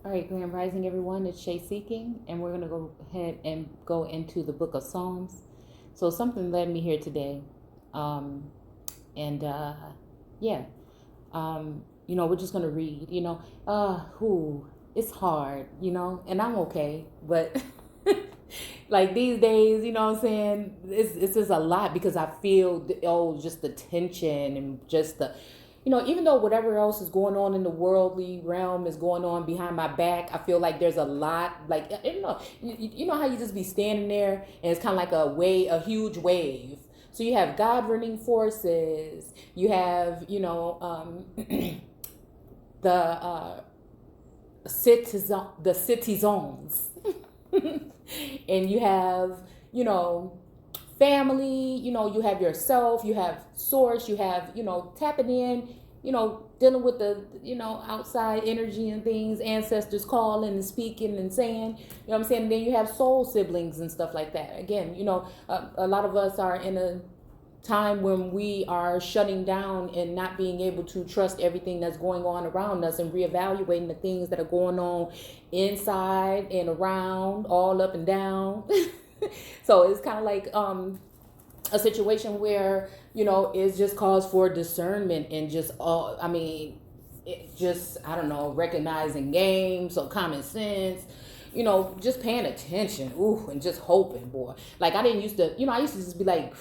All right, Grand Rising, everyone. It's Shay Seeking, and we're going to go ahead and go into the book of Psalms. So, something led me here today. Um, and yeah, we're just going to read, it's hard, and I'm okay. But like these days, you know what I'm saying? It's just a lot because I feel, just the tension and just the even though whatever else is going on in the worldly realm is going on behind my back, I feel like there's a lot. Like you know how you just be standing there and it's kind of like a huge wave. So you have God running forces. You have the citizens, and you have you know family, you have yourself, you have source, you have, tapping in, dealing with the, outside energy and things, ancestors calling and speaking and saying, what I'm saying? And then you have soul siblings and stuff like that. Again, a lot of us are in a time when we are shutting down and not being able to trust everything that's going on around us and reevaluating the things that are going on inside and around, all up and down. So it's kind of like a situation where it's just cause for discernment and just it just, I don't know, recognizing game, so common sense, just paying attention, ooh, and just hoping, boy. Like I didn't used to, I used to just be like,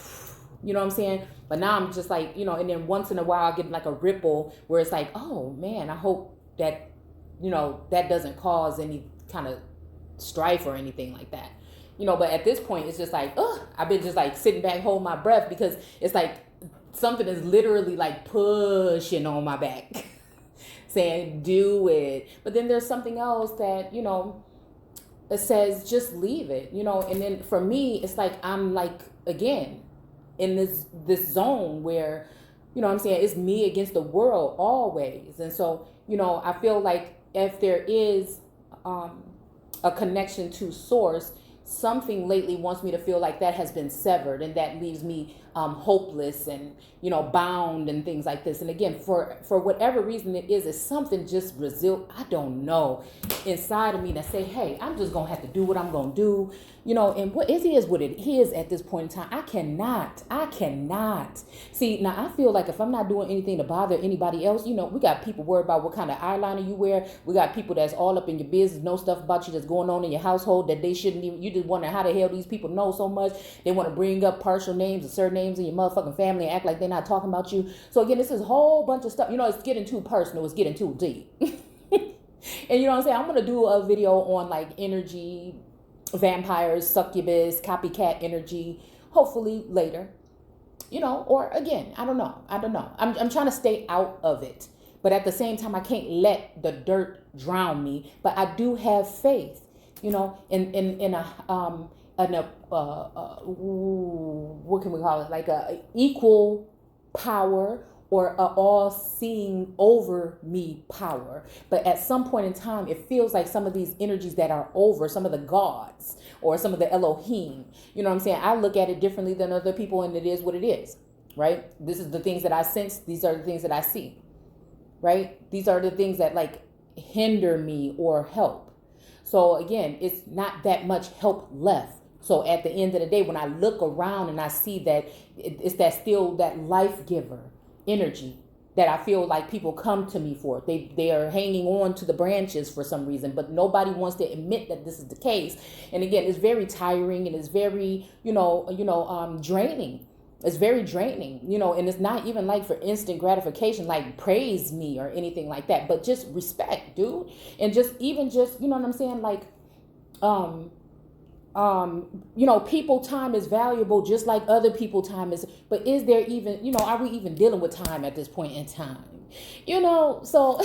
you know what I'm saying? But now I'm just like, and then once in a while I get like a ripple where it's like, oh man, I hope that, that doesn't cause any kind of strife or anything like that. But at this point it's just like, I've been just like sitting back, holding my breath because it's like something is literally like pushing on my back, saying, do it. But then there's something else that, it says just leave it, and then for me it's like I'm like again in this zone where what I'm saying, it's me against the world always. And so I feel like if there is a connection to source, something lately wants me to feel like that has been severed, and that leaves me hopeless and bound and things like this. And again, for whatever reason it is, it's something just I don't know, inside of me that say, hey, I'm just gonna have to do what I'm gonna do, and what is what it is at this point in time. I cannot see. Now I feel like if I'm not doing anything to bother anybody else, we got people worried about what kind of eyeliner you wear. We got people that's all up in your business, know stuff about you that's going on in your household that they shouldn't even. You just wonder how the hell these people know so much. They want to bring up partial names and surnames in your motherfucking family and act like they're not talking about you. So again, this is a whole bunch of stuff. It's getting too personal. It's getting too deep. And you know what I'm saying? I'm going to do a video on like energy, vampires, succubus, copycat energy, hopefully later. Or again, I don't know. I'm trying to stay out of it. But at the same time, I can't let the dirt drown me. But I do have faith, in what can we call it? Like a equal power, or a all-seeing over me power. But at some point in time, it feels like some of these energies that are over, some of the gods or some of the Elohim, you know what I'm saying? I look at it differently than other people, and it is what it is, right? This is the things that I sense. These are the things that I see, right? These are the things that like hinder me or help. So again, it's not that much help left. So at the end of the day, when I look around and I see that it's that still that life giver energy that I feel like people come to me for. They are hanging on to the branches for some reason, but nobody wants to admit that this is the case. And again, it's very tiring and it's very, draining. It's very draining, and it's not even like for instant gratification, like praise me or anything like that, but just respect, dude. And just even just, you know what I'm saying? Like, um, people time is valuable just like other people time is, but is there even, are we even dealing with time at this point in time? So,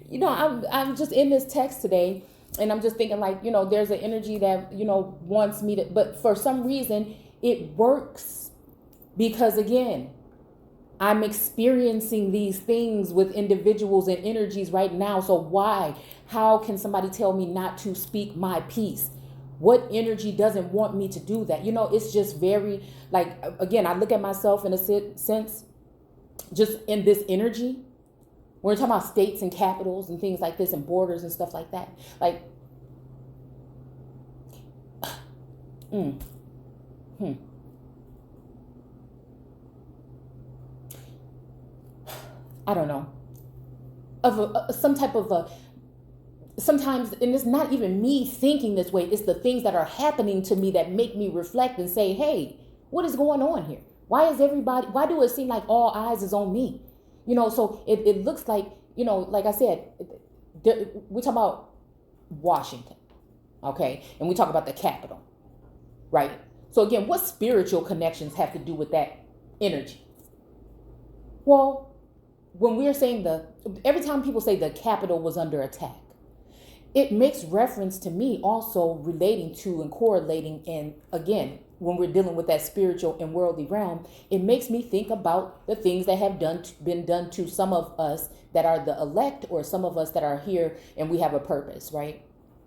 I'm just in this text today and I'm just thinking like, there's an energy that, wants me to, but for some reason it works because again, I'm experiencing these things with individuals and energies right now. So why? How can somebody tell me not to speak my piece? What energy doesn't want me to do that? It's just very like, again, I look at myself in a sense, just in this energy. We're talking about states and capitals and things like this and borders and stuff like that. Like, mm, hmm. I don't know, some type of a, sometimes, and it's not even me thinking this way, it's the things that are happening to me that make me reflect and say, hey, what is going on here? Why do it seem like all eyes is on me? So it looks like, like I said, we talk about Washington, okay? And we talk about the Capitol, right? So again, what spiritual connections have to do with that energy? Well, when we're saying every time people say the Capitol was under attack, it makes reference to me also relating to and correlating. And again, when we're dealing with that spiritual and worldly realm, it makes me think about the things that have been done to some of us that are the elect, or some of us that are here and we have a purpose, right?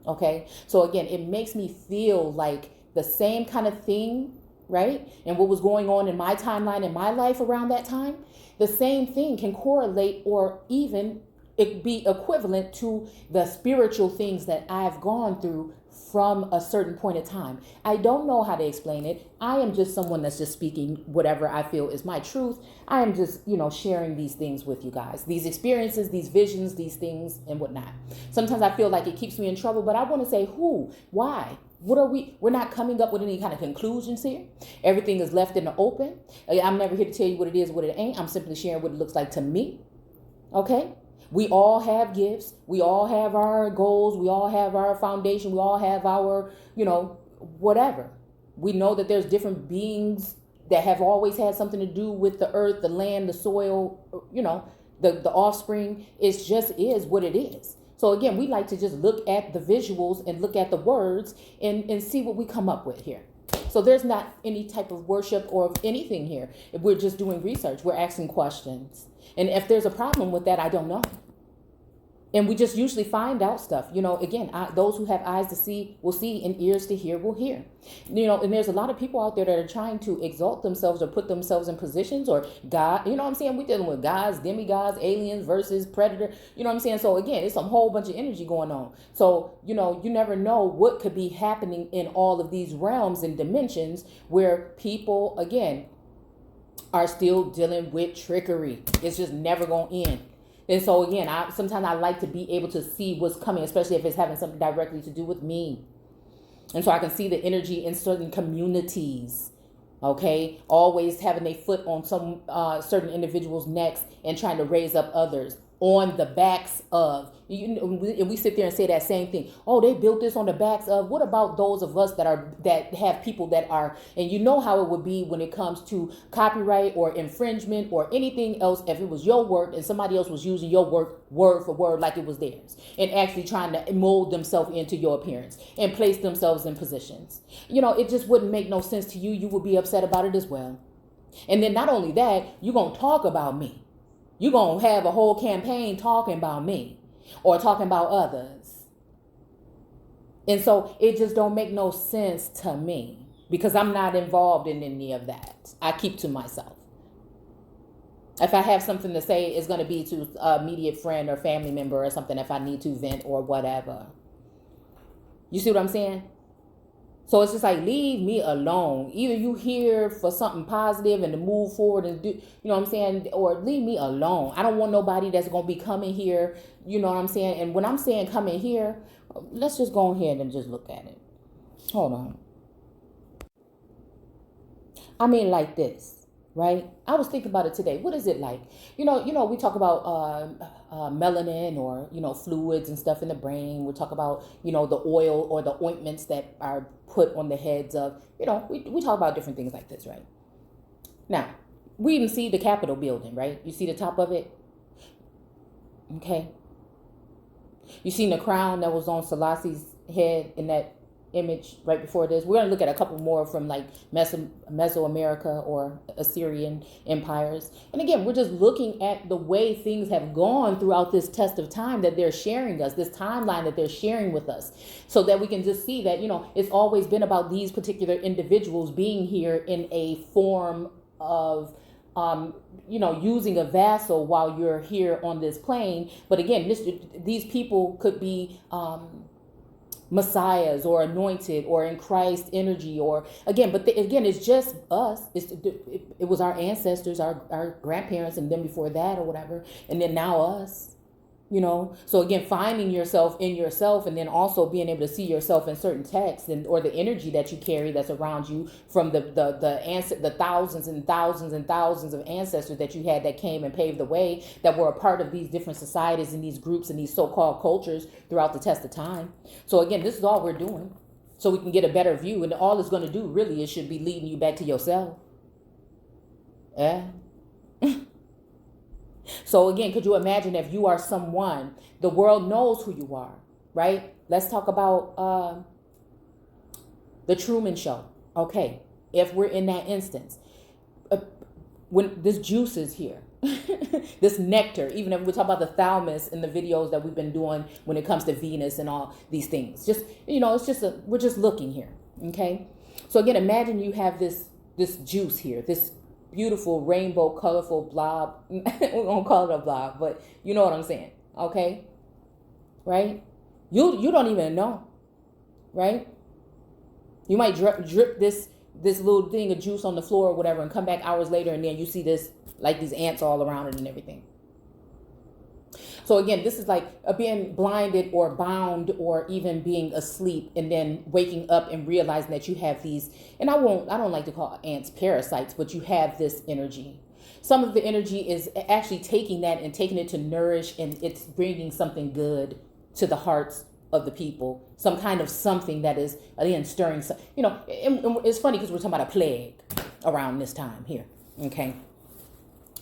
Okay. So again, it makes me feel like the same kind of thing, right? And what was going on in my timeline in my life around that time, the same thing can correlate or even it be equivalent to the spiritual things that I've gone through from a certain point of time. I don't know how to explain it. I am just someone that's just speaking whatever I feel is my truth. I am just, sharing these things with you guys, these experiences, these visions, these things and whatnot. Sometimes I feel like it keeps me in trouble, but I want to say who, why, what are we're not coming up with any kind of conclusions here. Everything is left in the open. I'm never here to tell you what it is, what it ain't. I'm simply sharing what it looks like to me. Okay. We all have gifts. We all have our goals. We all have our foundation. We all have our, whatever. We know that there's different beings that have always had something to do with the earth, the land, the soil, the offspring. It just is what it is. So again, we like to just look at the visuals and look at the words and see what we come up with here. So there's not any type of worship or anything here. We're just doing research. We're asking questions. And if there's a problem with that, I don't know. And we just usually find out stuff. Again, those who have eyes to see will see and ears to hear will hear. And there's a lot of people out there that are trying to exalt themselves or put themselves in positions or God. You know what I'm saying? We're dealing with gods, demigods, aliens versus predator. You know what I'm saying? So again, it's a whole bunch of energy going on. So, you never know what could be happening in all of these realms and dimensions where people, again, are still dealing with trickery. It's just never going to end. And so again, sometimes I like to be able to see what's coming, especially if it's having something directly to do with me. And so I can see the energy in certain communities, okay? Always having their foot on some certain individuals' necks and trying to raise up others on the backs of, we sit there and say that same thing. Oh, they built this on the backs of. What about those of us that have people that are, and you know how it would be when it comes to copyright or infringement or anything else. If it was your work and somebody else was using your work word for word like it was theirs and actually trying to mold themselves into your appearance and place themselves in positions, it just wouldn't make no sense to you. You would be upset about it as well. And then not only that, you're going to talk about me. You're going to have a whole campaign talking about me or talking about others. And so it just don't make no sense to me because I'm not involved in any of that. I keep to myself. If I have something to say, it's going to be to an immediate friend or family member or something if I need to vent or whatever. You see what I'm saying? So it's just like, leave me alone. Either you here for something positive and to move forward and do, what I'm saying? Or leave me alone. I don't want nobody that's going to be coming here. You know what I'm saying? And when I'm saying come in here, let's just go ahead and just look at it. Hold on. I mean, like this. Right? I was thinking about it today. What is it like? We talk about melanin or, fluids and stuff in the brain. We talk about, the oil or the ointments that are put on the heads of, we talk about different things like this, right? Now, we even see the Capitol building, right? You see the top of it? Okay. You seen the crown that was on Selassie's head in that image right before this. We're going to look at a couple more from like Mesoamerica or Assyrian empires. And again, we're just looking at the way things have gone throughout this test of time that they're sharing us, this timeline that they're sharing with us, so that we can just see that, it's always been about these particular individuals being here in a form of using a vassal while you're here on this plane. But again, these people could be messiahs or anointed or in Christ energy, or again, but again, it's just us. It was our ancestors, our grandparents, and then before that or whatever, and then now us. So again, finding yourself in yourself, and then also being able to see yourself in certain texts or the energy that you carry that's around you from the thousands and thousands and thousands of ancestors that you had that came and paved the way, that were a part of these different societies and these groups and these so-called cultures throughout the test of time. So again, this is all we're doing so we can get a better view, and all it's going to do really is should be leading you back to yourself. Yeah. So again, could you imagine if you are someone, the world knows who you are, right? Let's talk about the Truman Show. Okay, if we're in that instance, when this juice is here, this nectar, even if we talk about the thalamus in the videos that we've been doing when it comes to Venus and all these things, just, we're just looking here. Okay. So again, imagine you have this juice here, this beautiful rainbow colorful blob. We won't call it a blob, but you know what I'm saying. Okay. Right. You don't even know. Right. You might drip this little thing of juice on the floor or whatever, and come back hours later, and then you see this, like these ants all around it and everything. So again, this is like being blinded or bound or even being asleep and then waking up and realizing that you have these, and I don't like to call ants parasites, but you have this energy. Some of the energy is actually taking that and taking it to nourish, and it's bringing something good to the hearts of the people. Some kind of something that is, again, stirring. And it's funny because we're talking about a plague around this time here. Okay.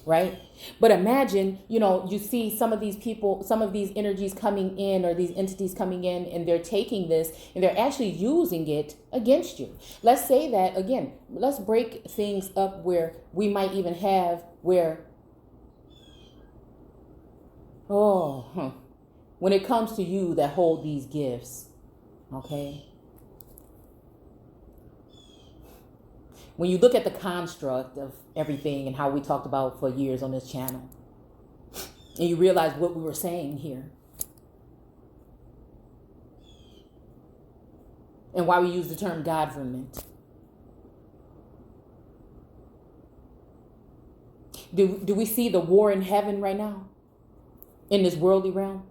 Right? But imagine, you see some of these people, some of these energies coming in, or these entities coming in, and they're taking this and they're actually using it against you. Let's say that, again, let's break things up where we might even have where, when it comes to you that hold these gifts, okay? When you look at the construct of everything and how we talked about for years on this channel, and you realize what we were saying here, and why we use the term government. Do we see the war in heaven right now in this worldly realm?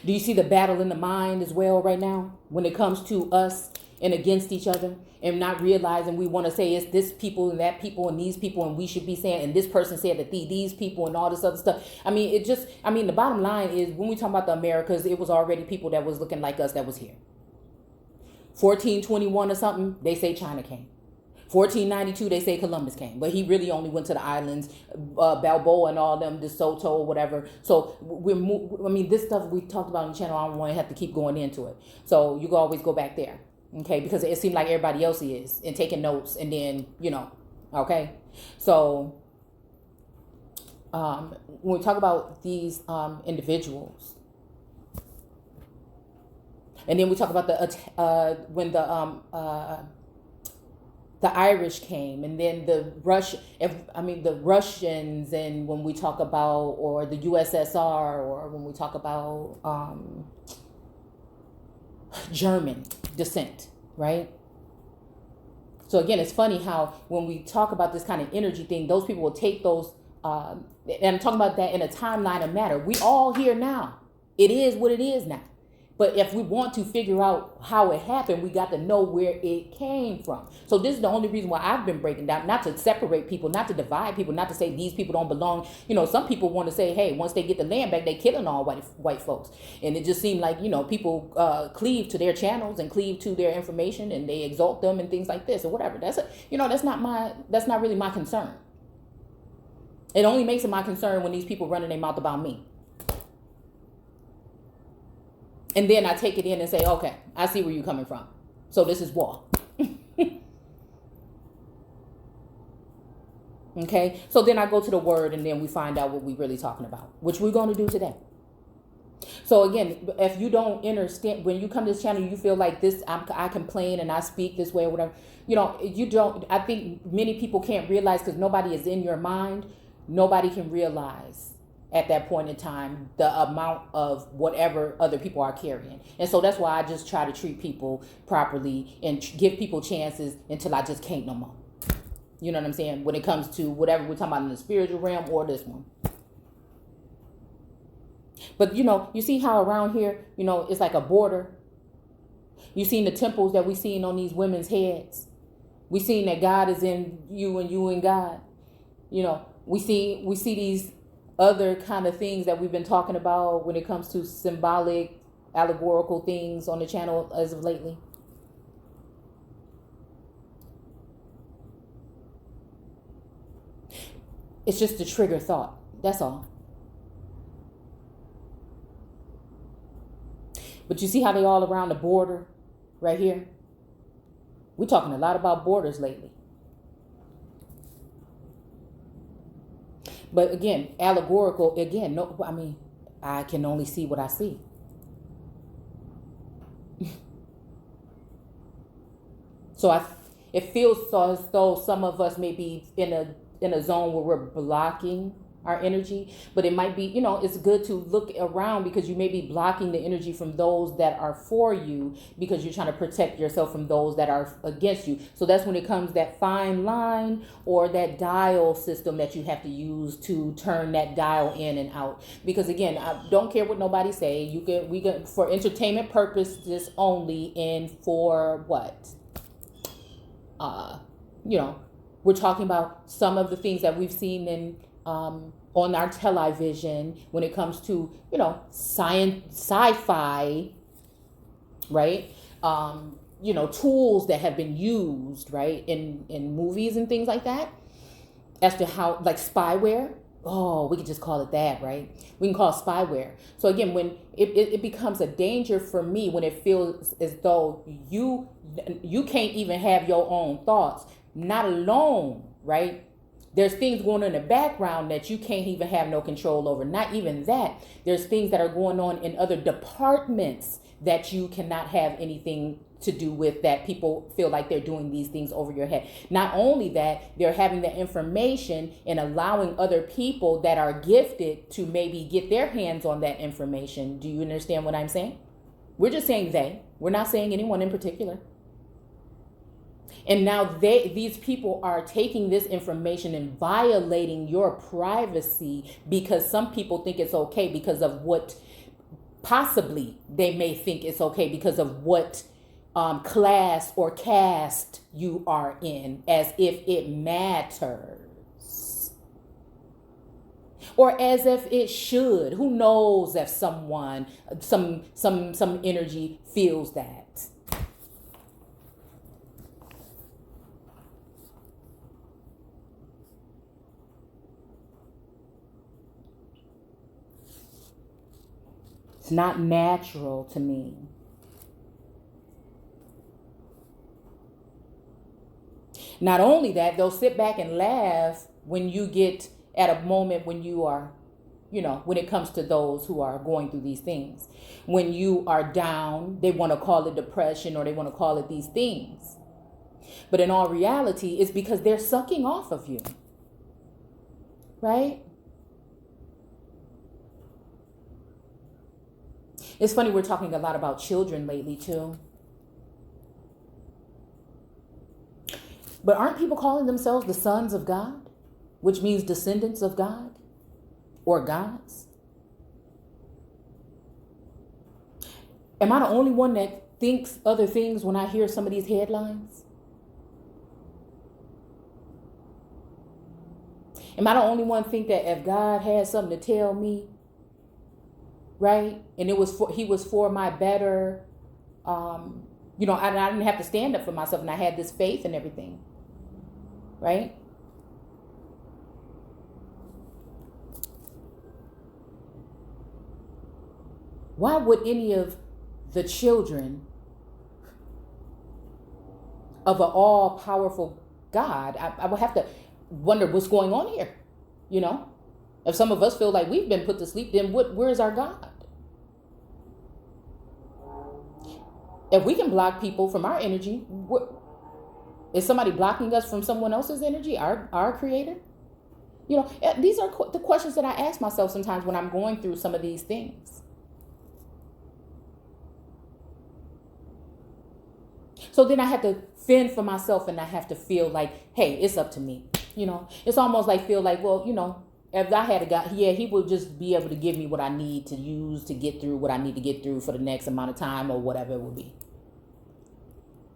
Do you see the battle in the mind as well right now when it comes to us and against each other, and not realizing we want to say it's this people and that people and these people, and we should be saying, and this person said that these people and all this other stuff. The bottom line is, when we talk about the Americas, it was already people that was looking like us that was here. 1421 or something, they say China came. 1492, they say Columbus came, but he really only went to the islands, Balboa and all them, DeSoto or whatever. So this stuff we talked about on the channel, I don't want to have to keep going into it. So you can always go back there. Okay, because it seemed like everybody else is, and taking notes, and then, okay. So when we talk about these individuals, and then we talk about when the Irish came, and then the Russians, and when we talk about, or the USSR, or when we talk about German descent, right? So again, it's funny how when we talk about this kind of energy thing, those people will take those, and I'm talking about that in a timeline of matter. We all here now. It is what it is now. But if we want to figure out how it happened, we got to know where it came from. So this is the only reason why I've been breaking down, not to separate people, not to divide people, not to say these people don't belong. Some people want to say, hey, once they get the land back, they killing all white folks. And it just seemed like, people cleave to their channels and cleave to their information, and they exalt them and things like this or whatever. That's not really my concern. It only makes it my concern when these people running their mouth about me. And then I take it in and say, okay, I see where you're coming from. So this is war. Okay. So then I go to the word, and then we find out what we're really talking about, which we're going to do today. So again, if you don't understand, when you come to this channel, you feel like this, I complain and I speak this way or whatever. You don't. I think many people can't realize, because nobody is in your mind. Nobody can realize at that point in time the amount of whatever other people are carrying. And so that's why I just try to treat people properly and give people chances until I just can't no more. You know what I'm saying? When it comes to whatever we're talking about in the spiritual realm or this one. But you see how around here, it's like a border. You seen the temples that we seen on these women's heads. We seen that God is in you and you in God. We see these other kind of things that we've been talking about when it comes to symbolic, allegorical things on the channel as of lately. It's just a trigger thought. That's all. But you see how they all around the border right here? We're talking a lot about borders lately. But again, allegorical, again, no, I mean, I can only see what I see. So it feels so as though some of us may be in a zone where we're blocking our energy, but it might be, it's good to look around, because you may be blocking the energy from those that are for you, because you're trying to protect yourself from those that are against you. So that's when it comes that fine line or that dial system that you have to use to turn that dial in and out. Because again, I don't care what nobody say. We can for entertainment purposes only, and for what? We're talking about some of the things that we've seen in on our television when it comes to science, sci-fi, right? Tools that have been used, right, in movies and things like that, as to how, like spyware. Oh, we could just call it that, right? We can call it spyware. So again, when it becomes a danger for me, when it feels as though you can't even have your own thoughts, not alone, right? There's things going on in the background that you can't even have no control over. Not even that. There's things that are going on in other departments that you cannot have anything to do with, that people feel like they're doing these things over your head. Not only that, they're having the information and allowing other people that are gifted to maybe get their hands on that information. Do you understand what I'm saying? We're just saying they. We're not saying anyone in particular. And now these people are taking this information and violating your privacy, because some people think it's okay because of what possibly they may think it's okay because of what class or caste you are in, as if it matters, or as if it should. Who knows if someone, some energy feels that. It's not natural to me. Not only that, they'll sit back and laugh when you get at a moment when you are, when it comes to those who are going through these things. When you are down, they want to call it depression, or they want to call it these things. But in all reality, it's because they're sucking off of you. Right? It's funny, we're talking a lot about children lately too. But aren't people calling themselves the sons of God, which means descendants of God or gods? Am I the only one that thinks other things when I hear some of these headlines? Am I the only one think that if God had something to tell me, right, and he was for my better, I didn't have to stand up for myself, and I had this faith and everything, right? Why would any of the children of an all-powerful God, I would have to wonder what's going on here, If some of us feel like we've been put to sleep, then where's our God? If we can block people from our energy, is somebody blocking us from someone else's energy, our creator? You know, these are the questions that I ask myself sometimes when I'm going through some of these things. So then I have to fend for myself, and I have to feel like, hey, it's up to me. You know, it's almost like feel like, well, you know, if I had a guy, yeah, he would just be able to give me what I need to use to get through what I need to get through for the next amount of time or whatever it will be.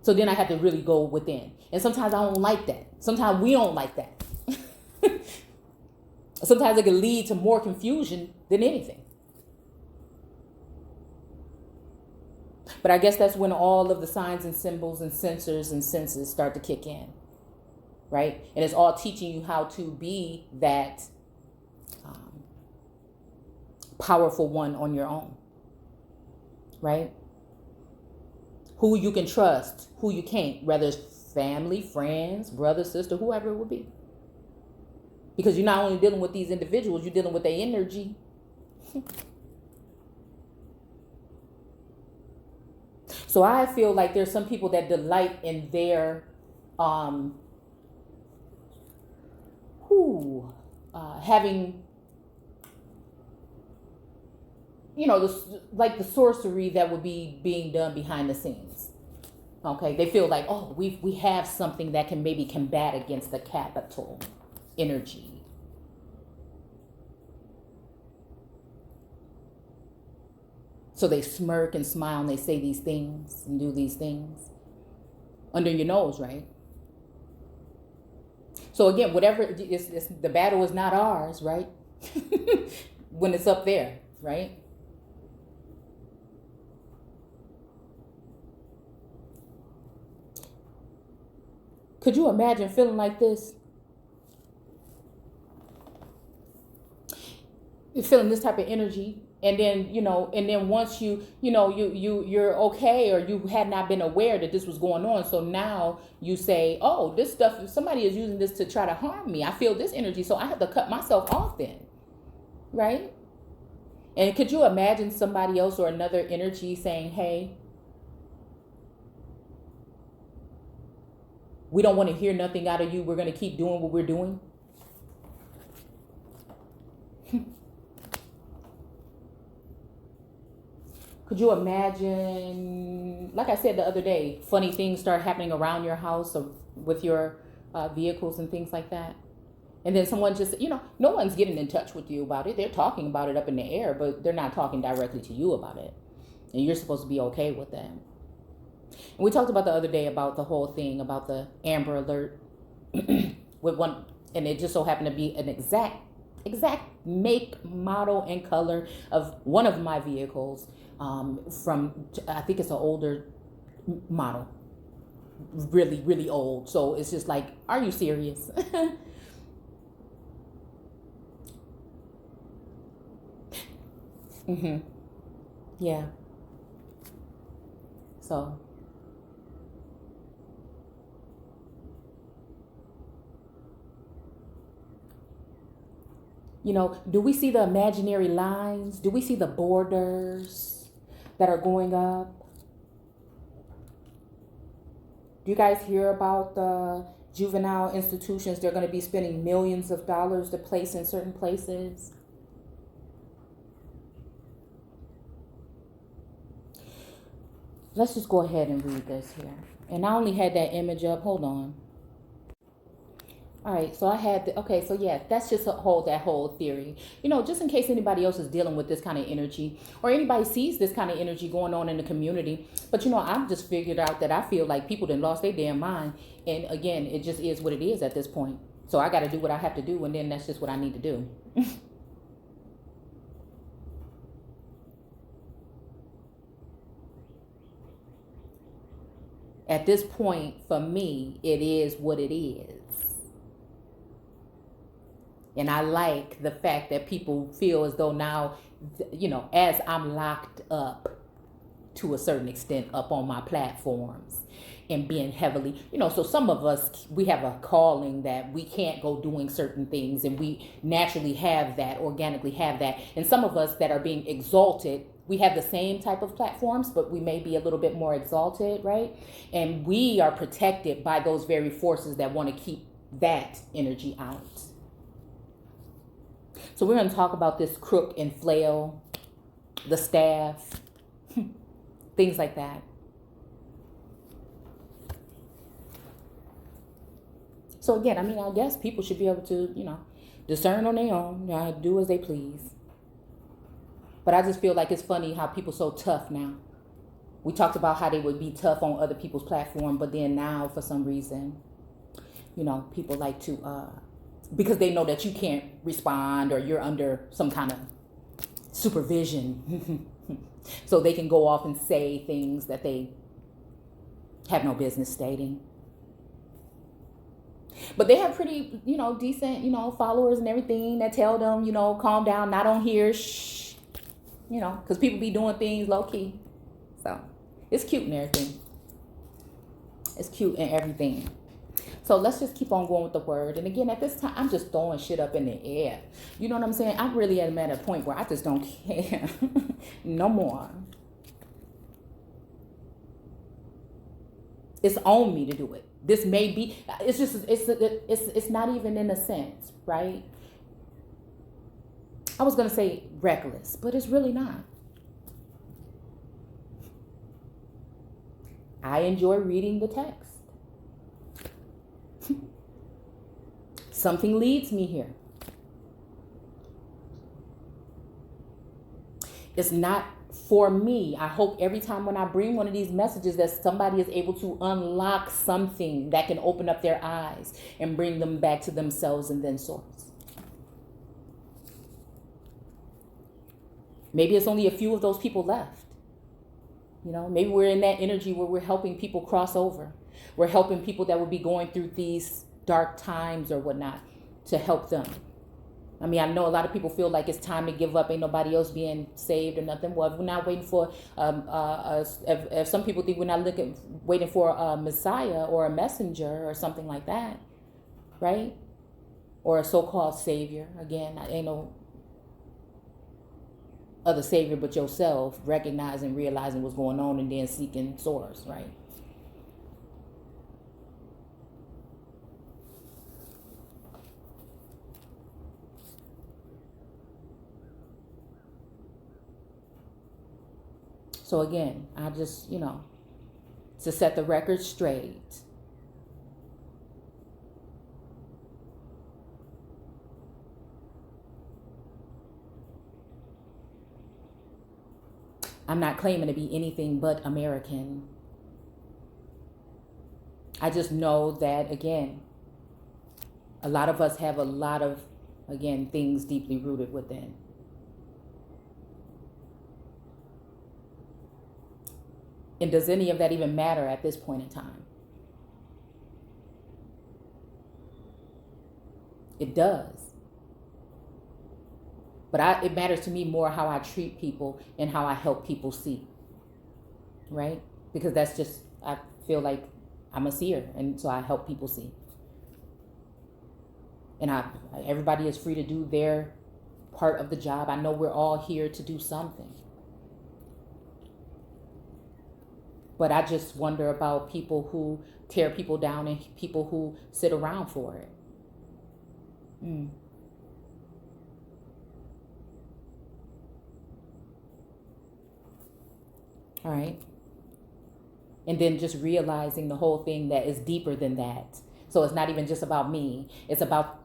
So then I have to really go within. And sometimes I don't like that. Sometimes we don't like that. Sometimes it can lead to more confusion than anything. But I guess that's when all of the signs and symbols and sensors and senses start to kick in, right? And it's all teaching you how to be that powerful one on your own, right? Who you can trust, who you can't, whether it's family, friends, brother, sister, whoever it would be. Because you're not only dealing with these individuals, you're dealing with their energy. So I feel like there's some people that delight in their having, you know, like the sorcery that would be being done behind the scenes. Okay, they feel like, oh, we have something that can maybe combat against the capital energy. So they smirk and smile and they say these things and do these things under your nose, right? So again, whatever it's the battle is not ours, right? When it's up there, right? Could you imagine feeling like this? You're feeling this type of energy, and then, you know, and then once you're okay, or you had not been aware that this was going on. So now you say, oh, this stuff, somebody is using this to try to harm me. I feel this energy, so I have to cut myself off then, right? And could you imagine somebody else or another energy saying, hey, we don't want to hear nothing out of you. We're going to keep doing what we're doing. Could you imagine, like I said the other day, funny things start happening around your house or with your vehicles and things like that? And then someone just, you know, no one's getting in touch with you about it. They're talking about it up in the air, but they're not talking directly to you about it. And you're supposed to be okay with that. And we talked about the other day about the whole thing about the Amber Alert with one, and it just so happened to be an exact make, model, and color of one of my vehicles from, I think it's an older model, really, really old. So it's just like, are you serious? Yeah. So, you know, do we see the imaginary lines? Do we see the borders that are going up? Do you guys hear about the juvenile institutions? They're going to be spending millions of dollars to place in certain places. Let's just go ahead and read this here. And I only had that image up. Hold on. All right, so I had okay, so yeah, that's just that whole theory. You know, just in case anybody else is dealing with this kind of energy, or anybody sees this kind of energy going on in the community. But you know, I've just figured out that I feel like people done lost their damn mind. And again, it just is what it is at this point. So I got to do what I have to do, and then that's just what I need to do. At this point, for me, it is what it is. And I like the fact that people feel as though now, you know, as I'm locked up to a certain extent up on my platforms and being heavily, you know, so some of us, we have a calling that we can't go doing certain things, and we naturally have that, organically have that. And some of us that are being exalted we have the same type of platforms, but we may be a little bit more exalted, right? And we are protected by those very forces that want to keep that energy out. So we're going to talk about this crook and flail, the staff, things like that. So again, I mean, I guess people should be able to, discern on their own, do as they please. But I just feel like it's funny how people so tough now. We talked about how they would be tough on other people's platform, but then now for some reason, people like to, because they know that you can't respond or you're under some kind of supervision. So they can go off and say things that they have no business stating. But they have pretty, decent, followers and everything that tell them, calm down, not on here, shh, because people be doing things low key. So it's cute and everything. It's cute and everything. So let's just keep on going with the word. And again, at this time, I'm just throwing shit up in the air. You know what I'm saying? I really am at a point where I just don't care no more. It's on me to do it. This may be, it's not even in a sense, right? I was going to say reckless, but it's really not. I enjoy reading the text. Something leads me here. It's not for me. I hope every time when I bring one of these messages that somebody is able to unlock something that can open up their eyes and bring them back to themselves and then source. Maybe it's only a few of those people left. Maybe we're in that energy where we're helping people cross over. We're helping people that will be going through these dark times or whatnot to help them. I mean, I know a lot of people feel like it's time to give up. Ain't nobody else being saved or nothing. Well, if we're not waiting for, if some people think we're not waiting for a Messiah or a messenger or something like that, right? Or a so-called savior. Again, ain't no other savior but yourself, recognizing, realizing what's going on and then seeking source, right? So again, I just, to set the record straight, I'm not claiming to be anything but American. I just know that, again, a lot of us have a lot of, again, things deeply rooted within. And does any of that even matter at this point in time? It does. But it matters to me more how I treat people and how I help people see. Right? Because that's just, I feel like I'm a seer. And so I help people see. And everybody is free to do their part of the job. I know we're all here to do something. But I just wonder about people who tear people down and people who sit around for it. All right. And then just realizing the whole thing that is deeper than that. So it's not even just about me. It's about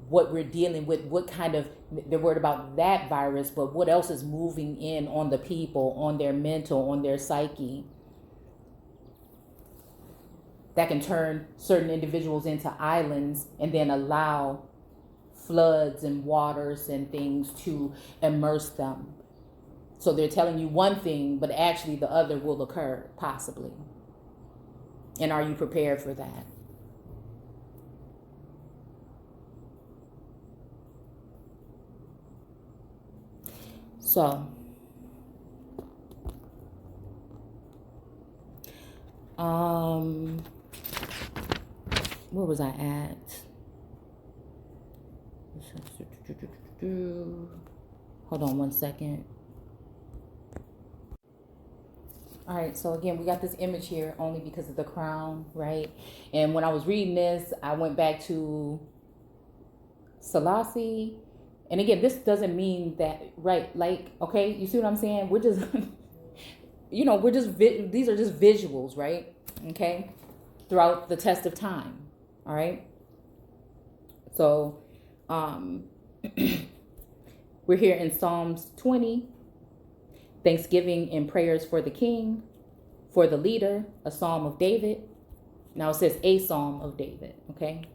what we're dealing with, what kind of, they're worried about that virus, but what else is moving in on the people, on their mental, on their psyche, that can turn certain individuals into islands and then allow floods and waters and things to immerse them. So they're telling you one thing, but actually the other will occur, possibly. And are you prepared for that? So, where was I at? Hold on one second. All right, so again, we got this image here only because of the crown, right? And when I was reading this, I went back to Selassie. And again, this doesn't mean that, right? Like, okay, you see what I'm saying? We're just, these are just visuals, right? Okay, throughout the test of time. All right. So, we're here in Psalms 20, Thanksgiving and prayers for the king, for the leader, a psalm of David. Now it says a psalm of David, okay?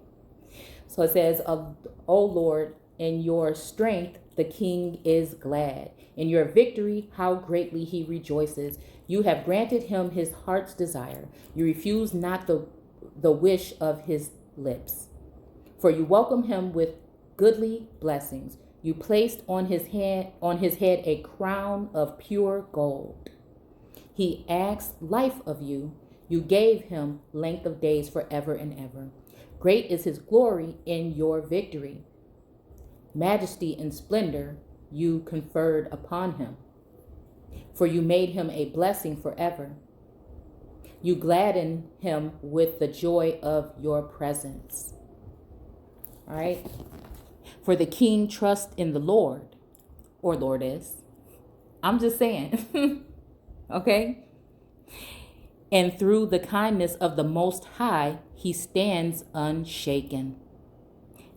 So it says, O Lord, in your strength the king is glad. In your victory, how greatly he rejoices. You have granted him his heart's desire. You refuse not the wish of his lips. For you welcome him with goodly blessings. You placed on his head a crown of pure gold. He asked life of you. You gave him length of days forever and ever. Great is his glory in your victory. Majesty and splendor you conferred upon him. For you made him a blessing forever. You gladden him with the joy of your presence. All right. For the king trusts in the Lord, or Lordess. I'm just saying. Okay. And through the kindness of the Most High, he stands unshaken.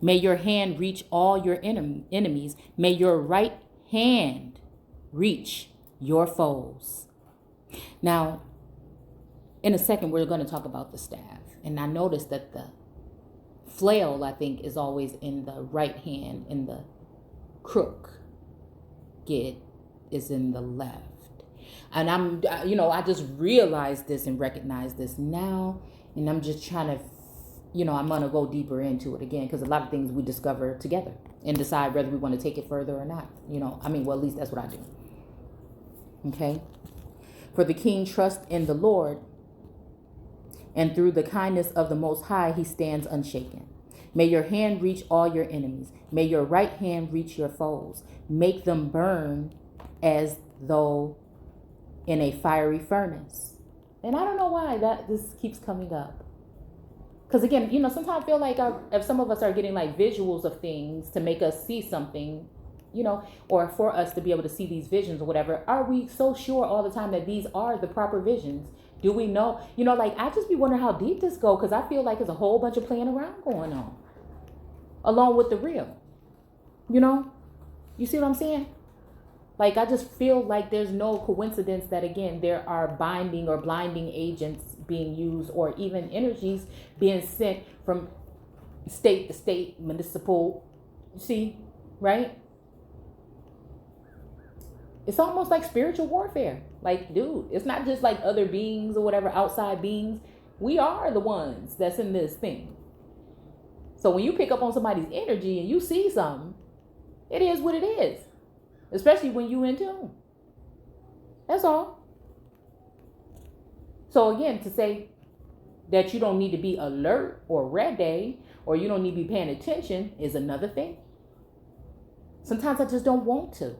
May your hand reach all your enemies. May your right hand reach your foes. Now, in a second, we're going to talk about the staff. And I noticed that the flail, I think, is always in the right hand, and the crook is in the left. And I just realized this and recognized this now. And I'm just trying to, I'm going to go deeper into it again, because a lot of things we discover together and decide whether we want to take it further or not. At least that's what I do. Okay. For the king trusts in the Lord, and through the kindness of the Most High, he stands unshaken. May your hand reach all your enemies. May your right hand reach your foes. Make them burn as though in a fiery furnace. And I don't know why this keeps coming up. Because again, sometimes I feel like if some of us are getting like visuals of things to make us see something, or for us to be able to see these visions or whatever, are we so sure all the time that these are the proper visions? Do we know? I just be wondering how deep this go, because I feel like there's a whole bunch of playing around going on along with the real. You see what I'm saying? Like, I just feel like there's no coincidence that, again, there are binding or blinding agents being used, or even energies being sent from state to state, municipal, see, right? It's almost like spiritual warfare. Like, dude, it's not just like other beings or whatever, outside beings. We are the ones that's in this thing. So when you pick up on somebody's energy and you see something, it is what it is. Especially when you in tune. That's all. So again, to say that you don't need to be alert or ready, or you don't need to be paying attention, is another thing. Sometimes I just don't want to.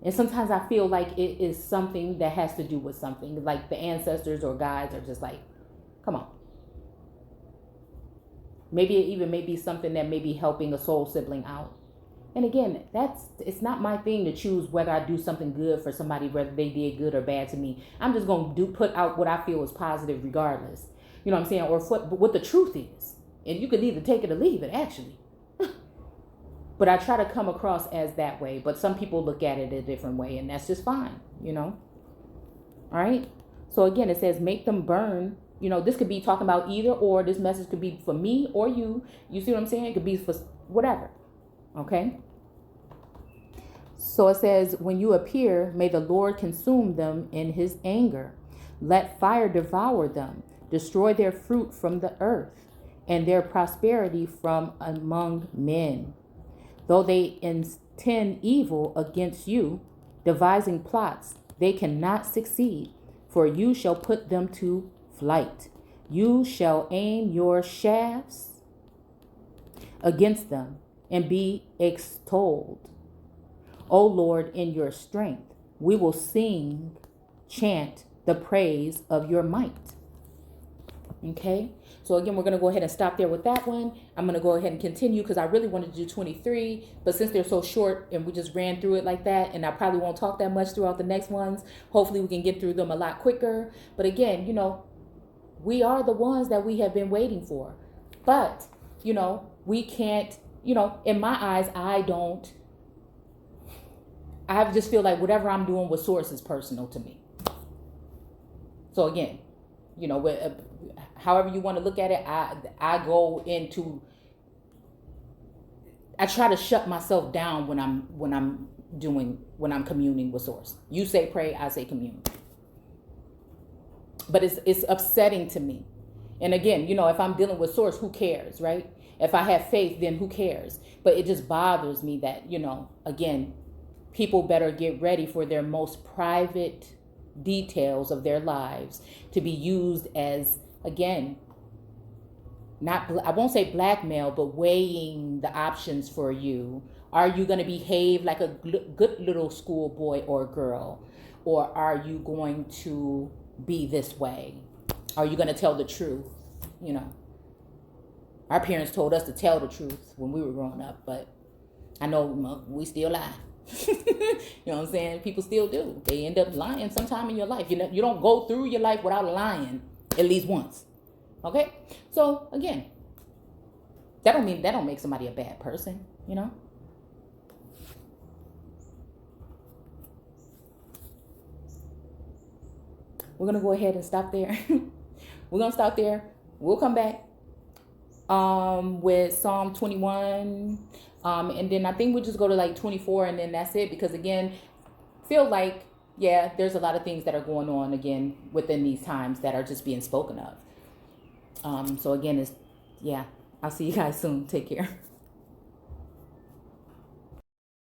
And sometimes I feel like it is something that has to do with something. Like the ancestors or guides are just like, come on. Maybe it even may be something that may be helping a soul sibling out. And again, it's not my thing to choose whether I do something good for somebody, whether they did good or bad to me. I'm just going to put out what I feel is positive regardless. You know what I'm saying? Or what the truth is. And you could either take it or leave it, actually. But I try to come across as that way. But some people look at it a different way, and that's just fine, All right? So again, it says, make them burn. This could be talking about either or. This message could be for me or you. You see what I'm saying? It could be for whatever. Okay? So it says, when you appear, may the Lord consume them in his anger. Let fire devour them. Destroy their fruit from the earth, and their prosperity from among men. Though they intend evil against you, devising plots, they cannot succeed, for you shall put them to flight. You shall aim your shafts against them and be extolled. O Lord, in your strength, we will chant the praise of your might. Okay, so again, we're going to go ahead and stop there with that one. I'm going to go ahead and continue because I really wanted to do 23, but since they're so short and we just ran through it like that, and I probably won't talk that much throughout the next ones, hopefully we can get through them a lot quicker. But again, we are the ones that we have been waiting for. But, we can't, in my eyes, I just feel like whatever I'm doing with Source is personal to me. So again, however you want to look at it, I try to shut myself down when I'm communing with Source. You say pray, I say commune. But it's upsetting to me. And again, if I'm dealing with Source, who cares, right? If I have faith, then who cares? But it just bothers me that, again, people better get ready for their most private details of their lives to be used as, again, I won't say blackmail, but weighing the options for you. Are you going to behave like a good little schoolboy or girl? Or are you going to be this way? Are you going to tell the truth? Our parents told us to tell the truth when we were growing up, but I know we still lie. You know what I'm saying? People still do. They end up lying sometime in your life. You don't go through your life without lying at least once. Okay? So again, that don't make somebody a bad person, We're gonna go ahead and stop there. We're gonna stop there. We'll come back with Psalm 21. And then I think we'll just go to like 24 and then that's it. Because again, feel like, there's a lot of things that are going on again within these times that are just being spoken of. So again, I'll see you guys soon. Take care.